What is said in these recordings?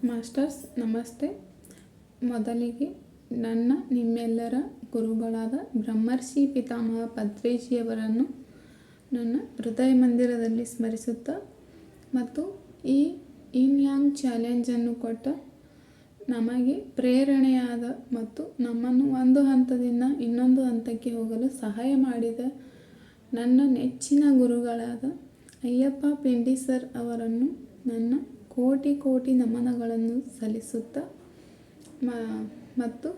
Masters ನಮಸ್ತೆ. ಮೊದಲಿಗೆ ನನ್ನ ನಿಮ್ಮೆಲ್ಲರ ಗುರುಗಳಾದ ಬ್ರಹ್ಮರ್ಷಿ ಪಿತಾಮಹ ಪತ್ರಿಜಿಯವರನ್ನು ನನ್ನ ಹೃದಯ ಮಂದಿರದಲ್ಲಿ ಸ್ಮರಿಸುತ್ತಾ ಮತ್ತು ಈ ಇನ್ ಯಾಂಗ್ ಚಾಲೆಂಜನ್ನು ಕೊಟ್ಟ, ನಮಗೆ ಪ್ರೇರಣೆಯಾದ ಮತ್ತು ನಮ್ಮನ್ನು ಒಂದು ಹಂತದಿಂದ ಇನ್ನೊಂದು ಹಂತಕ್ಕೆ ಹೋಗಲು ಸಹಾಯ ಮಾಡಿದ ನನ್ನ ನೆಚ್ಚಿನ ಗುರುಗಳಾದ ಅಯ್ಯಪ್ಪ ಪಿಂಡಿ ಸರ್ ಅವರನ್ನು ನನ್ನ ಕೋಟಿ ಕೋಟಿ ನಮನಗಳನ್ನು ಸಲ್ಲಿಸುತ್ತಾ ಮತ್ತು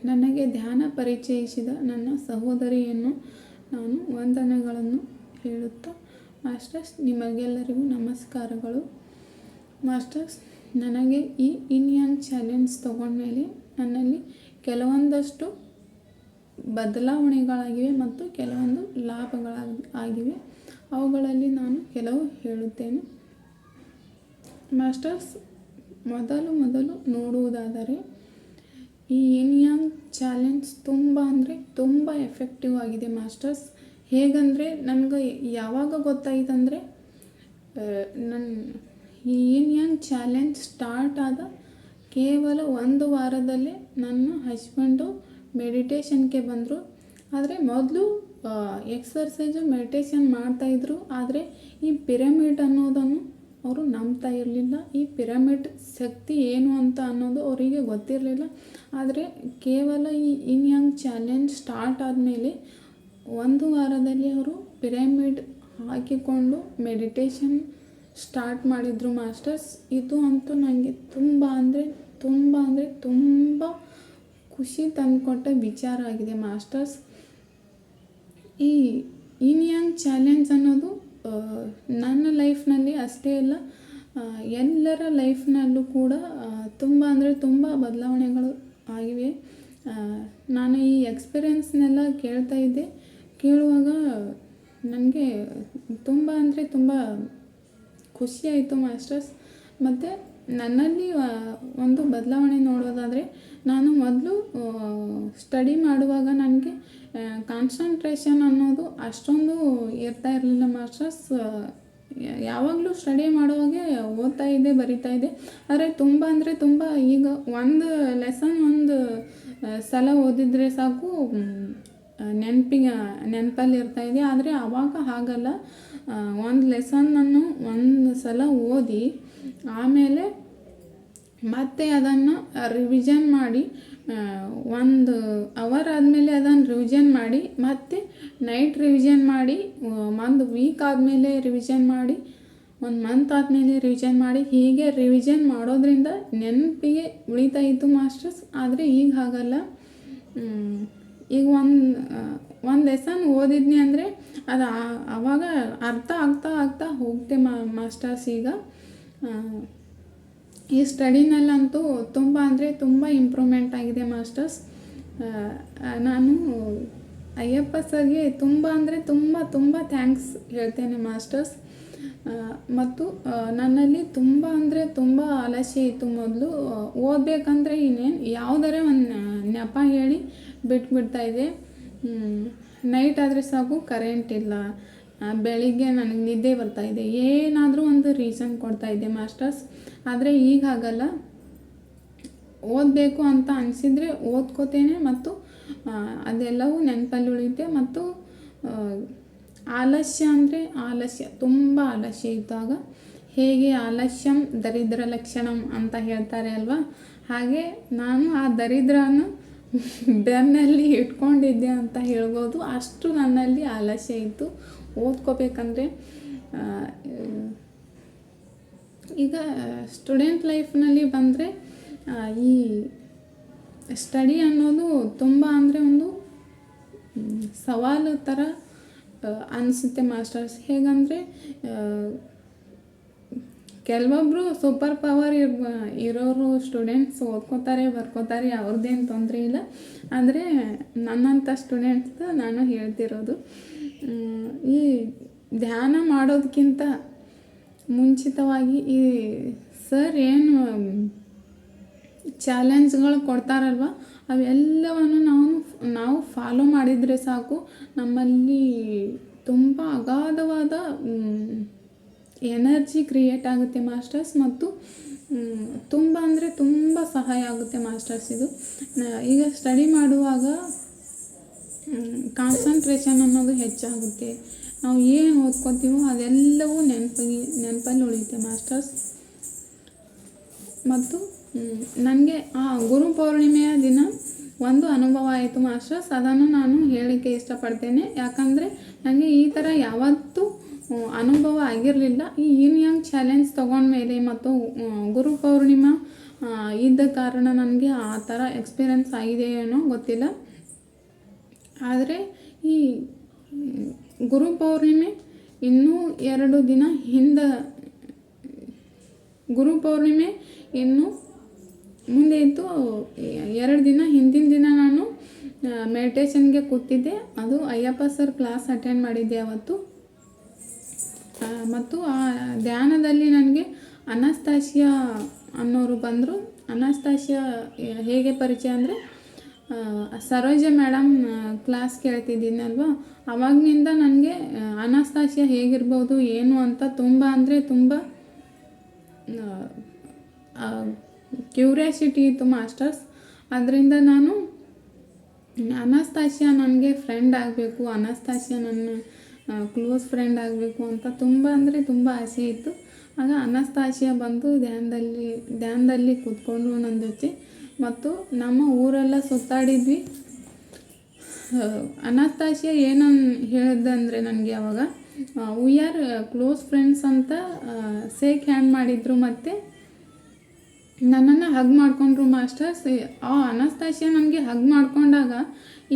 ನನಗೆ ಧ್ಯಾನ ಪರಿಚಯಿಸಿದ ನನ್ನ ಸಹೋದರಿಯನ್ನು ನಾನು ವಂದನೆಗಳನ್ನು ಹೇಳುತ್ತಾ, ಮಾಸ್ಟರ್ಸ್ ನಿಮಗೆಲ್ಲರಿಗೂ ನಮಸ್ಕಾರಗಳು. ಮಾಸ್ಟರ್ಸ್, ನನಗೆ ಈ ಇನ್ ಯಾಂಗ್ ಚಾಲೆಂಜ್ ತಗೊಂಡ್ಮೇಲೆ ನನ್ನಲ್ಲಿ ಕೆಲವೊಂದಷ್ಟು ಬದಲಾವಣೆಗಳಾಗಿವೆ ಮತ್ತು ಕೆಲವೊಂದು ಲಾಭಗಳಾಗಿವೆ. ಅವುಗಳಲ್ಲಿ ನಾನು ಕೆಲವು ಹೇಳುತ್ತೇನೆ. ಮಾಸ್ಟರ್ಸ್, ಮೊದಲು ನೋಡುವುದಾದರೆ ಈ ಇನ್ ಯಾಂಗ್ ಚಾಲೆಂಜ್ ತುಂಬ ಎಫೆಕ್ಟಿವ್ ಆಗಿದೆ ಮಾಸ್ಟರ್ಸ್. ಹೇಗಂದರೆ ನನಗೆ ಯಾವಾಗ ಗೊತ್ತಾಯಿತಂದರೆ, ಈ ಇನ್ ಯಾಂಗ್ ಚಾಲೆಂಜ್ ಸ್ಟಾರ್ಟ್ ಆದ ಕೇವಲ 1 ವಾರದಲ್ಲೇ ನನ್ನ ಹಸ್ಬೆಂಡು ಮೆಡಿಟೇಷನ್ಗೆ ಬಂದರು. ಆದರೆ ಮೊದಲು ಎಕ್ಸರ್ಸೈಜು ಮೆಡಿಟೇಷನ್ ಮಾಡ್ತಾಯಿದ್ರು. ಆದರೆ ಈ ಪಿರಮಿಡ್ ಅನ್ನೋದನ್ನು ಅವರು ನಂಬ್ತಾ ಇರಲಿಲ್ಲ. ಈ ಪಿರಮಿಡ್ ಶಕ್ತಿ ಏನು ಅಂತ ಅನ್ನೋದು ಅವರಿಗೆ ಗೊತ್ತಿರಲಿಲ್ಲ. ಆದರೆ ಕೇವಲ ಈ ಇನ್ ಯಾಂಗ್ ಚಾಲೆಂಜ್ ಸ್ಟಾರ್ಟ್ ಆದಮೇಲೆ 1 ವಾರದಲ್ಲಿ ಅವರು ಪಿರಮಿಡ್ ಹಾಕಿಕೊಂಡು ಮೆಡಿಟೇಷನ್ ಸ್ಟಾರ್ಟ್ ಮಾಡಿದರು ಮಾಸ್ಟರ್ಸ್. ಇದು ಅಂತೂ ನನಗೆ ತುಂಬ ಖುಷಿ ತಂದುಕೊಟ್ಟ ವಿಚಾರ ಆಗಿದೆ ಮಾಸ್ಟರ್ಸ್. ಈ ಇನ್ ಯಾಂಗ್ ಚಾಲೆಂಜ್ ಅನ್ನೋದು ನನ್ನ ಲೈಫ್ನಲ್ಲಿ ಅಷ್ಟೇ ಅಲ್ಲ, ಎಲ್ಲರ ಲೈಫ್ನಲ್ಲೂ ಕೂಡ ತುಂಬ ಬದಲಾವಣೆಗಳು ಆಗಿವೆ. ನಾನು ಈ ಎಕ್ಸ್ಪೀರಿಯೆನ್ಸ್ನೆಲ್ಲ ಕೇಳುವಾಗ ನನಗೆ ತುಂಬ ಖುಷಿಯಾಯಿತು ಮಾಸ್ಟರ್ಸ್. ಮತ್ತು ನನ್ನಲ್ಲಿ ಒಂದು ಬದಲಾವಣೆ ನೋಡೋದಾದರೆ, ನಾನು ಮೊದಲು ಸ್ಟಡಿ ಮಾಡುವಾಗ ನನಗೆ ಕಾನ್ಸಂಟ್ರೇಷನ್ ಅನ್ನೋದು ಅಷ್ಟೊಂದು ಇರ್ತಾ ಇರಲಿಲ್ಲ ಮಾಸ್ಟರ್ಸ್. ಯಾವಾಗಲೂ ಸ್ಟಡಿ ಮಾಡುವಾಗೆ ಓದ್ತಾ ಇದ್ದೆ, ಬರಿತಾ ಇದ್ದೆ. ಆದರೆ ತುಂಬ ಈಗ ಒಂದು ಲೆಸನ್ ಒಂದು ಸಲ ಓದಿದರೆ ಸಾಕು, ನೆನಪಲ್ಲಿ ಇರ್ತಾಯಿದೆ. ಆದರೆ ಆವಾಗ ಹಾಗಲ್ಲ. ಒಂದು ಲೆಸನ್ನನ್ನು ಒಂದು ಸಲ ಓದಿ ಆಮೇಲೆ ಮತ್ತೆ ಅದನ್ನು ರಿವಿಷನ್ ಮಾಡಿ 1 ಅವರ್ ಆದಮೇಲೆ ಅದನ್ನು ರಿವಿಷನ್ ಮಾಡಿ, ಮತ್ತು ನೈಟ್ ರಿವಿಷನ್ ಮಾಡಿ, 1 ವೀಕ್ ಆದಮೇಲೆ ರಿವಿಷನ್ ಮಾಡಿ, 1 ಮಂತ್ ಆದಮೇಲೆ ರಿವಿಷನ್ ಮಾಡಿ, ಹೀಗೆ ರಿವಿಷನ್ ಮಾಡೋದ್ರಿಂದ ನೆನಪಿಗೆ ಉಳಿತಾ ಇತ್ತು ಮಾಸ್ಟರ್ಸ್. ಆದರೆ ಈಗ ಹಾಗಲ್ಲ. ಈಗ ಒಂದು ಲೆಸನ್ ಓದಿದ್ನಿ ಅಂದರೆ ಅದು ಆವಾಗ ಅರ್ಥ ಆಗ್ತಾ ಹೋಗುತ್ತೆ ಮಾಸ್ಟರ್ಸ್. ಈಗ ಈ ಸ್ಟಡಿನಲ್ಲಂತೂ ತುಂಬ ಇಂಪ್ರೂವ್ಮೆಂಟ್ ಆಗಿದೆ ಮಾಸ್ಟರ್ಸ್. ನಾನು ಅಯ್ಯಪ್ಪ ಸರ್ಗೆ ತುಂಬ ಥ್ಯಾಂಕ್ಸ್ ಹೇಳ್ತೇನೆ ಮಾಸ್ಟರ್ಸ್. ಮತ್ತು ನನ್ನಲ್ಲಿ ತುಂಬ ಆಲಸ್ಯ ಇತ್ತು ಮೊದಲು. ಓದಬೇಕಂದ್ರೆ ಇನ್ನೇನು ಯಾವುದರೇ ಒಂದು ನೆಪ ಹೇಳಿ ಬಿಟ್ಬಿಡ್ತಾಯಿದ್ದೆ. ನೈಟ್ ಆದರೆ ಸಾಕು, ಕರೆಂಟ್ ಇಲ್ಲ, ಬೆಳಿಗ್ಗೆ ನನಗೆ ನಿದ್ದೆ ಬರ್ತಾಯಿದೆ, ಏನಾದರೂ ಒಂದು ರೀಸನ್ ಕೊಡ್ತಾಯಿದ್ದೆ ಮಾಸ್ಟರ್ಸ್. ಆದರೆ ಈಗ ಹಾಗಲ್ಲ. ಓದಬೇಕು ಅಂತ ಅನಿಸಿದರೆ ಓದ್ಕೋತೇನೆ ಮತ್ತು ಅದೆಲ್ಲವೂ ನೆನಪಲ್ಲಿ ಉಳಿಯುತ್ತೆ. ಮತ್ತು ತುಂಬ ಆಲಸ್ಯ ಇದ್ದಾಗ, ಹೇಗೆ ಆಲಸ್ಯಂ ದರಿದ್ರ ಲಕ್ಷಣಂ ಅಂತ ಹೇಳ್ತಾರೆ ಅಲ್ವಾ, ಹಾಗೆ ನಾನು ಆ ದರಿದ್ರವನ್ನು ಬೆನ್ನಲ್ಲಿ ಇಟ್ಕೊಂಡಿದ್ದೆ ಅಂತ ಹೇಳ್ಬೋದು. ಅಷ್ಟು ನನ್ನಲ್ಲಿ ಆಲಸ್ಯ ಇತ್ತು ಓದ್ಕೋಬೇಕಂದ್ರೆ. ಈಗ ಸ್ಟೂಡೆಂಟ್ ಲೈಫ್ನಲ್ಲಿ ಬಂದರೆ ಈ ಸ್ಟಡಿ ಅನ್ನೋದು ಒಂದು ಸವಾಲು ಥರ ಅನಿಸುತ್ತೆ ಮಾಸ್ಟರ್ಸ್. ಹೇಗಂದರೆ, ಕೆಲವೊಬ್ಬರು ಸೂಪರ್ ಪವರ್ ಇರೋರು ಸ್ಟೂಡೆಂಟ್ಸ್ ಓದ್ಕೋತಾರೆ, ಬರ್ಕೋತಾರೆ, ಅವ್ರದ್ದೇನು ತೊಂದರೆ ಇಲ್ಲ. ಆದರೆ ನನ್ನಂಥ ಸ್ಟೂಡೆಂಟ್ಸ್ ನಾನು ಹೇಳ್ತಿರೋದು, ಈ ಧ್ಯಾನ ಮಾಡೋದಕ್ಕಿಂತ ಮುಂಚಿತವಾಗಿ ಈ ಸರ್ ಏನು ಚಾಲೆಂಜ್ಗಳು ಕೊಡ್ತಾರಲ್ವ, ಅವೆಲ್ಲವನ್ನು ನಾವು ಫಾಲೋ ಮಾಡಿದರೆ ಸಾಕು, ನಮ್ಮಲ್ಲಿ ತುಂಬ ಅಗಾಧವಾದ ಎನರ್ಜಿ ಕ್ರಿಯೇಟ್ ಆಗುತ್ತೆ ಮಾಸ್ಟರ್ಸ್. ಮತ್ತು ತುಂಬ ಅಂದರೆ ತುಂಬ ಸಹಾಯ ಆಗುತ್ತೆ ಮಾಸ್ಟರ್ಸ್ ಇದು. ಈಗ ಸ್ಟಡಿ ಮಾಡುವಾಗ ಕಾನ್ಸಂಟ್ರೇಷನ್ ಅನ್ನೋದು ಹೆಚ್ಚಾಗುತ್ತೆ. ನಾವು ಏನು ಓದ್ಕೊತೀವೋ ಅದೆಲ್ಲವೂ ನೆನಪಲ್ಲಿ ಉಳಿಯುತ್ತೆ ಮಾಸ್ಟರ್ಸ್. ಮತ್ತು ನನಗೆ ಗುರು ಪೌರ್ಣಿಮೆಯ ದಿನ ಒಂದು ಅನುಭವ ಆಯಿತು ಮಾಸ್ಟರ್ಸ್. ಅದನ್ನು ನಾನು ಹೇಳಲಿಕ್ಕೆ ಇಷ್ಟಪಡ್ತೇನೆ. ಯಾಕಂದರೆ ನನಗೆ ಈ ಥರ ಯಾವತ್ತೂ ಅನುಭವ ಆಗಿರಲಿಲ್ಲ. ಈ ಇನ್ ಯಂಗ್ ಚಾಲೆಂಜ್ ತೊಗೊಂಡ್ಮೇಲೆ ಮತ್ತು ಗುರು ಪೌರ್ಣಿಮಾ ಇದ್ದ ಕಾರಣ ನನಗೆ ಆ ಥರ ಎಕ್ಸ್ಪೀರಿಯೆನ್ಸ್ ಆಗಿದೆಯೇನೋ ಗೊತ್ತಿಲ್ಲ. ಆದರೆ ಈ ಗುರು ಪೌರ್ಣಿಮೆ ಇನ್ನೂ 2 ದಿನ ಹಿಂದೆ, ಗುರು ಪೌರ್ಣಿಮೆ ಇನ್ನು ಮುಂದೆ ಇತ್ತು. 2 ದಿನ ಹಿಂದಿನ ದಿನ ನಾನು ಮೆಡಿಟೇಷನ್ಗೆ ಕೂತಿದ್ದೆ. ಅದು ಅಯ್ಯಪ್ಪ ಸರ್ ಕ್ಲಾಸ್ ಅಟೆಂಡ್ ಮಾಡಿದ್ದೆ ಅವತ್ತು. ಮತ್ತು ಆ ಧ್ಯಾನದಲ್ಲಿ ನನಗೆ ಅನಸ್ತಾಸಿಯಾ ಅನ್ನೋರು ಬಂದರು. ಅನಸ್ತಾಸಿಯಾ ಹೇಗೆ ಪರಿಚಯ ಅಂದರೆ, ಸರೋಜ ಮೇಡಮ್ ಕ್ಲಾಸ್ ಕೇಳ್ತಿದ್ದೀನಲ್ವ, ಅವಾಗಿನಿಂದ ನನಗೆ ಅನಸ್ತಾಸಿಯಾ ಹೇಗಿರ್ಬೋದು ಏನು ಅಂತ ತುಂಬ ಅಂದರೆ ತುಂಬ ಕ್ಯೂರಿಯಾಸಿಟಿ ಇತ್ತು ಮಾಸ್ಟರ್ಸ್. ಅದರಿಂದ ನಾನು ಅನಸ್ತಾಸಿಯಾ ನನಗೆ ಫ್ರೆಂಡ್ ಆಗಬೇಕು, ಅನಸ್ತಾಸಿಯಾ ನನ್ನ ಕ್ಲೋಸ್ ಫ್ರೆಂಡ್ ಆಗಬೇಕು ಅಂತ ತುಂಬ ಅಂದರೆ ತುಂಬ ಆಸೆ ಇತ್ತು. ಆಗ ಅನಸ್ತಾಸಿಯಾ ಬಂದು ಧ್ಯಾನದಲ್ಲಿ ಕೂತ್ಕೊಂಡ್ರು ನನ್ನ ಜೊತೆ. ಮತ್ತು ನಮ್ಮ ಊರೆಲ್ಲ ಸುತ್ತಾಡಿದ್ವಿ. ಅನಸ್ತಾಸಿಯಾ ಏನನ್ನು ಹೇಳಿದ್ದಂದರೆ ನನಗೆ ಅವಾಗ ವಿ ಆರ್ ಕ್ಲೋಸ್ ಫ್ರೆಂಡ್ಸ್ ಅಂತ ಶೇಕ್ ಹ್ಯಾಂಡ್ ಮಾಡಿದರು. ಮತ್ತು ನನ್ನನ್ನು ಹಗ್ ಮಾಡಿಕೊಂಡ್ರು ಮಾಸ್ಟರ್ಸ್. ಆ ಅನಸ್ತಾಸಿಯಾ ನನಗೆ ಹಗ್ ಮಾಡಿಕೊಂಡಾಗ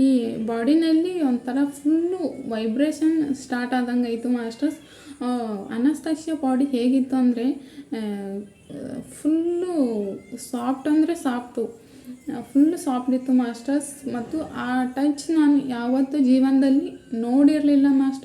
ಈ ಬಾಡಿನಲ್ಲಿ ಒಂಥರ ಫುಲ್ಲು ವೈಬ್ರೇಷನ್ ಸ್ಟಾರ್ಟ್ ಆದಂಗೆ ಆಯಿತು ಮಾಸ್ಟರ್ಸ್. ಅನಸ್ತಾಸಿಯಾ ಬಾಡಿ ಹೇಗಿತ್ತು ಅಂದರೆ ಫುಲ್ಲು ಸಾಫ್ಟ್ ಅಂದರೆ ಸಾಫ್ಟು, ಫುಲ್ಲು ಸಾಫ್ಟ್ ಇತ್ತು ಮಾಸ್ಟರ್ಸ್. ಮತ್ತು ಆ ಟಚ್ ನಾನು ಯಾವತ್ತೂ ಜೀವನದಲ್ಲಿ ನೋಡಿರಲಿಲ್ಲ ಮಾಸ್ಟರ್.